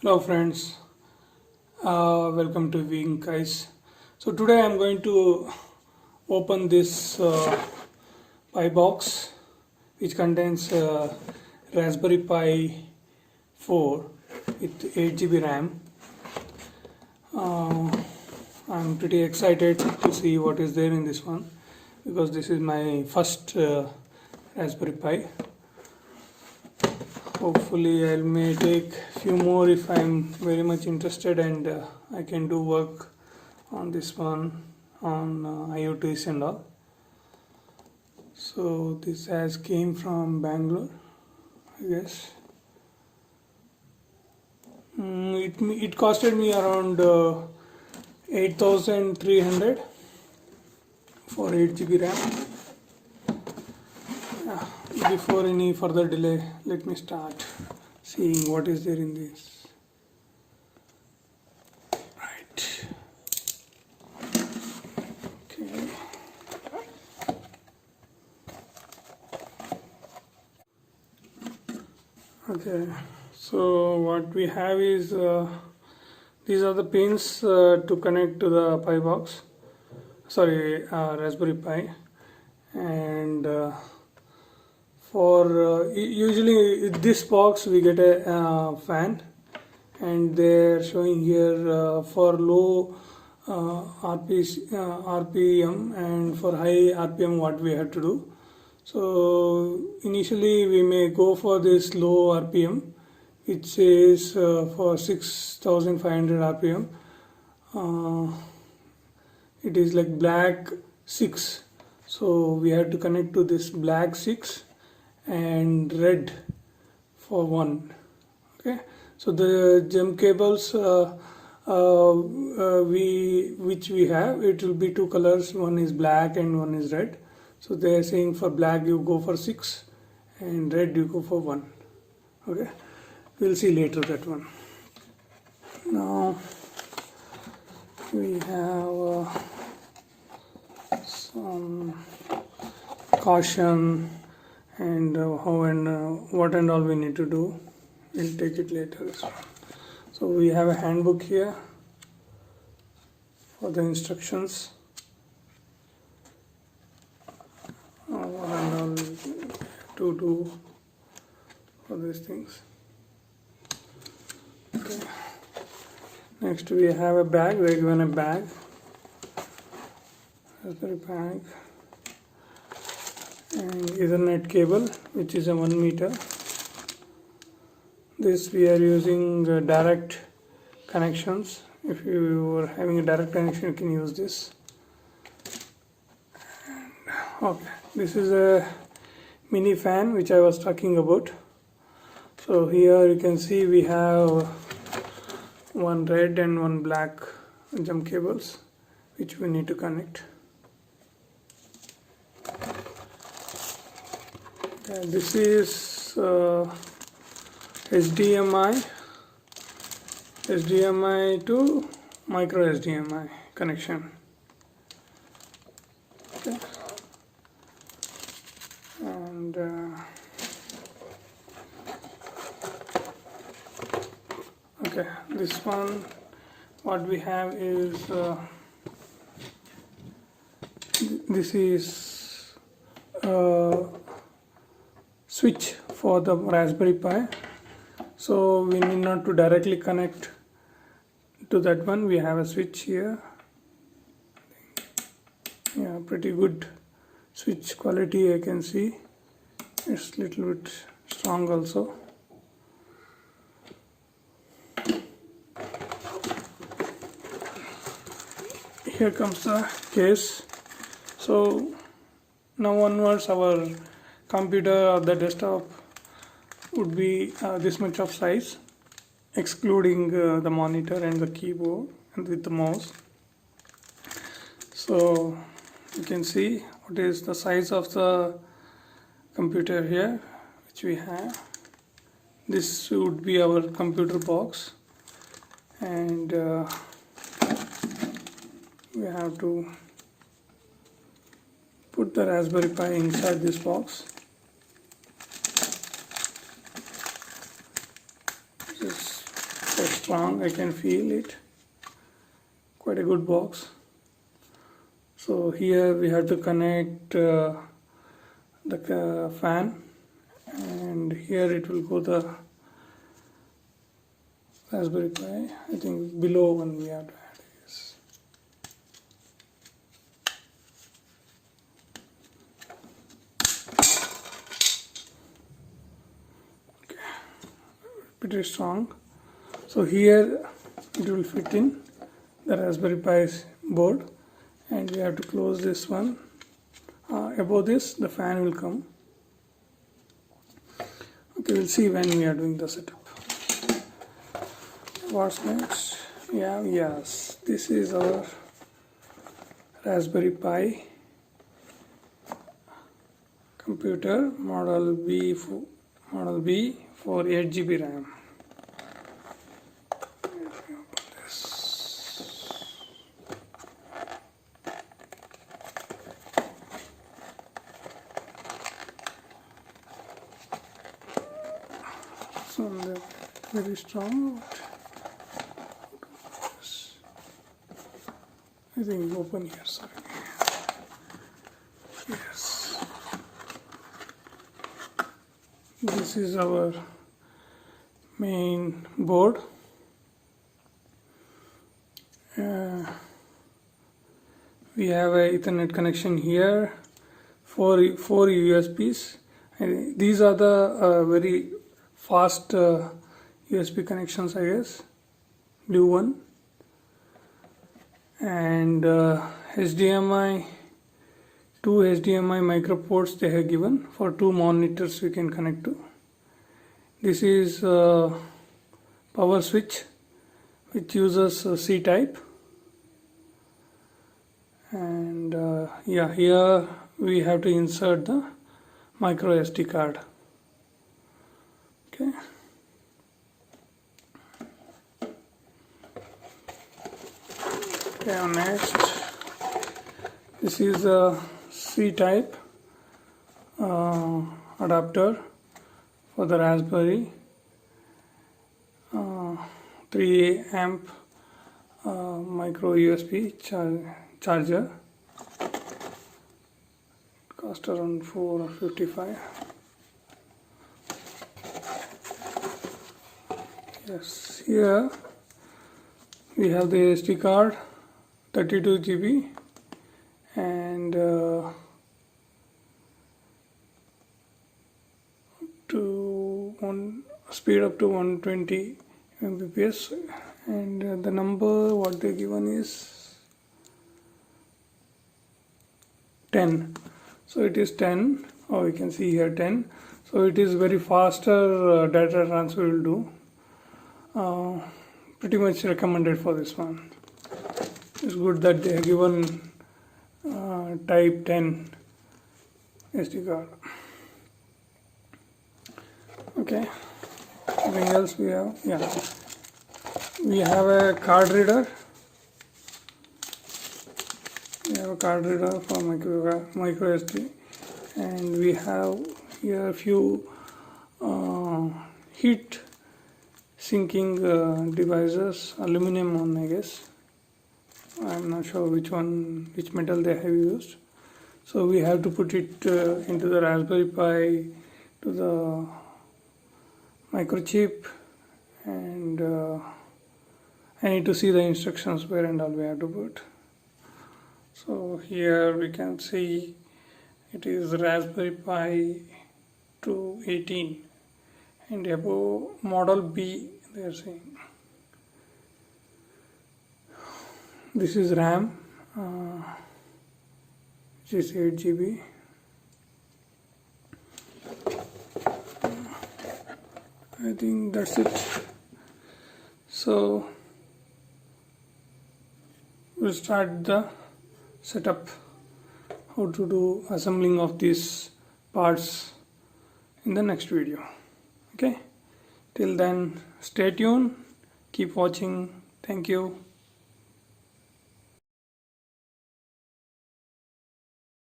Hello friends, welcome to Wing guys. So today I'm going to open this PIBox which contains Raspberry Pi 4 with 8 GB RAM. I'm pretty excited to see what is there in this one because this is my first Raspberry Pi. Hopefully I may take few more if I'm very much interested and I can do work on this one on IoTs and all. So this has came from Bangalore, I guess. It costed me around 8,300 for 8 GB RAM. Before any further delay, let me start seeing what is there in this. Right. Okay. Okay. So what we have is these are the pins to connect to the PIBox. Sorry, Raspberry Pi, and for usually in this box we get a fan, and they're showing here for low RPM and for high RPM what we have to do. So initially we may go for this low RPM, which says for 6500 RPM. It is like black 6, so we have to connect to this black 6 and red for 1. Okay, so the gem cables which we have, it will be two colors, one is black and one is red. So they are saying for black you go for 6 and red you go for 1. Okay, we'll see later that one. Now we have some caution and how and what and all we need to do. We'll take it later. So we have a handbook here for the instructions. What and all to do for these things. Okay. Next we have a bag. We're given a bag. Raspberry bag. And Ethernet cable, which is a 1 meter. This we are using direct connections. If you are having a direct connection, you can use this. Okay, this is a mini fan which I was talking about. So here you can see we have one red and one black jump cables which we need to connect. This is HDMI to micro HDMI connection. Okay. And okay, this one what we have is this is switch for the Raspberry Pi, so we need not to directly connect to that one. We have a switch here. Yeah, pretty good switch quality, I can see. It's little bit strong also. Here comes the case. So now onwards our computer or the desktop would be this much of size, excluding the monitor and the keyboard and with the mouse. So you can see what is the size of the computer here which we have. This would be our computer box, and we have to put the Raspberry Pi inside this box. Just strong, I can feel it. Quite a good box. So here we have to connect the fan, and here it will go the Raspberry Pi. I think below one we have to add this. Okay, pretty strong. So here it will fit in the Raspberry Pi's board, and we have to close this one. Above this the fan will come. Okay, we'll see when we are doing the setup. What's next? Yes, this is our Raspberry Pi computer, model B for 8 GB RAM. So they're very strong. I think open here, sorry. Yes. This is our main board. We have a Ethernet connection here, four USBs. And these are the very fast USB connections, I guess. Blue one. And HDMI, two HDMI micro ports they have given. For 2 monitors we can connect to. This is power switch which uses C type, and here we have to insert the micro SD card. Okay. Okay, next, this is a C type adapter for the Raspberry, 3 amp micro USB charger. Cost around $455. Yes, here we have the SD card, 32 GB, and speed up to 120 Mbps, and the number what they given is 10. So it is 10. Oh, you can see here 10. So it is very faster data transfer will do. Pretty much recommended for this one. It's good that they have given type 10 SD card. Okay, anything else we have? Yeah, we have a card reader. We have a card reader for micro SD, and we have here a few heat sinking devices, aluminum one, I guess. I'm not sure which metal they have used. So we have to put it into the Raspberry Pi, to the microchip, and I need to see the instructions where and all we have to put. So here we can see it is Raspberry Pi 218, and above model B they are saying. This is RAM, which is 8 GB. I think that's it. So we'll start the setup, how to do assembling of these parts in the next video. Okay, till then stay tuned, keep watching. Thank you.